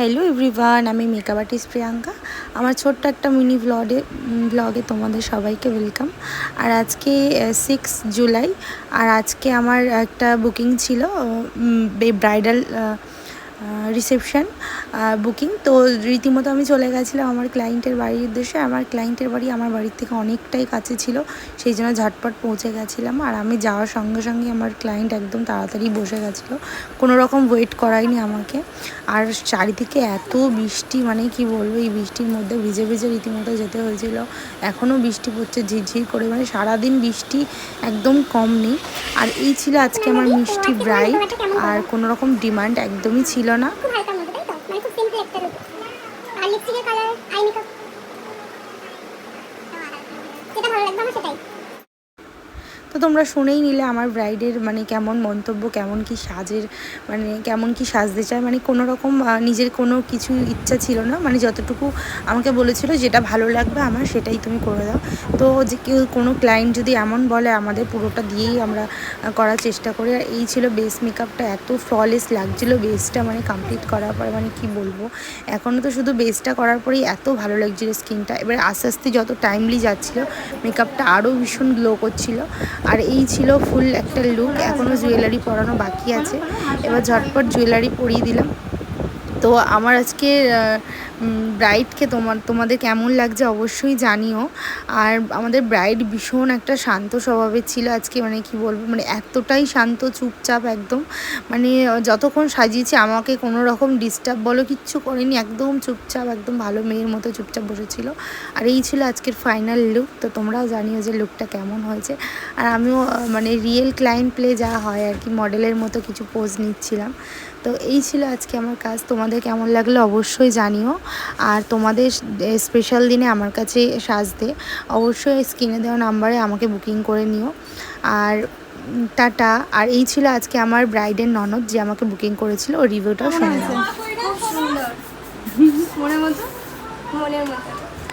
Hello everyone, আমি makeup artist Priyanka. আমার ছোট্ট একটা মিনি ব্লগে তোমাদের সবাইকে ওয়েলকাম। আর আজকে 6 জুলাই, আর আজকে আমার একটা বুকিং ছিল, ব্রাইডাল রিসেপশন বুকিং। তো রীতিমতো আমি চলে গেছিলাম আমার ক্লায়েন্টের বাড়ির উদ্দেশ্যে। আমার ক্লায়েন্টের বাড়ি আমার বাড়ির থেকে অনেকটাই কাছে ছিল, সেই জন্য ঝটপট পৌঁছে গেছিলাম। আর আমি যাওয়ার সঙ্গে সঙ্গে আমার ক্লায়েন্ট একদম তাড়াতাড়ি বসে গেছিলো, কোনো রকম ওয়েট করায়নি আমাকে। আর চারিদিকে এত বৃষ্টি, মানে কি বলবো, এই বৃষ্টির মধ্যে ভিজে ভিজে রীতিমতো যেতে হয়েছিল। এখনও বৃষ্টি পড়ছে ঝিরঝির করে, মানে সারাদিন বৃষ্টি একদম কম নেই। আর এই ছিল আজকে আমার মিষ্টি ব্রাইড, আর কোনো রকম ডিমান্ড একদমই ছিল না। তো তোমরা শুনেই নিলে আমার ব্রাইডের মানে কেমন মন্তব্য, কেমন কি সাজের, মানে কেমন কি সাজতে চায়। মানে কোনো রকম নিজের কোনো কিছু ইচ্ছা ছিল না, মানে যতটুকু আমাকে বলেছিল যেটা ভালো লাগবে আমার সেটাই তুমি করে দাও। তো যে কেউ কোনো ক্লায়েন্ট যদি এমন বলে, আমাদের পুরোটা দিয়েই আমরা করার চেষ্টা করি। আর এই ছিল বেস মেকআপটা, এত ফ্ললেস লাগছিলো বেসটা, মানে কমপ্লিট করার পরে মানে কি বলবো, এখনও তো শুধু বেসটা করার পরেই এত ভালো লাগছিলো স্কিনটা। এবার আস্তে আস্তে যত টাইমলি যাচ্ছিলো মেকআপটা আরও ভীষণ গ্লো করছিলো। আর এই ছিল ফুল একটা লুক। এখনও জুয়েলারি পরানো বাকি আছে, এবার ঝটপট জুয়েলারি পরিয়ে দিলাম। তো আমার আজকে ব্রাইডকে তোমাদের কেমন লাগছে অবশ্যই জানিও। আর আমাদের ব্রাইড ভীষণ একটা শান্ত স্বভাবের ছিল আজকে, মানে কি বলবো, মানে এতটাই শান্ত, চুপচাপ একদম। মানে যতক্ষণ সাজিয়েছি আমাকে কোনো রকম ডিস্টার্ব বলো কিচ্ছু করেনি, একদম চুপচাপ, একদম ভালো মেয়ের মতো চুপচাপ বসেছিল। আর এই ছিল আজকের ফাইনাল লুক। তো তোমরাও জানিও যে লুকটা কেমন হয়েছে। আর আমিও মানে রিয়েল ক্লায়েন্ট প্লে যা হয় আর কি, মডেলের মতো কিছু পোজ নিচ্ছিলাম। তো এই ছিল আজকে আমার কাজ। তোমাদের কেমন লাগলো অবশ্যই জানিও। আর তোমাদের স্পেশাল দিনে আমার কাছে সাজতে অবশ্যই স্ক্রিনে দেওয়া নাম্বারে আমাকে বুকিং করে নিও। আর টাটা। আর এই ছিল আজকে আমার ব্রাইডের ননদ যে আমাকে বুকিং করেছিল, ও রিভিউটাও শুনে নাও। মনের মতো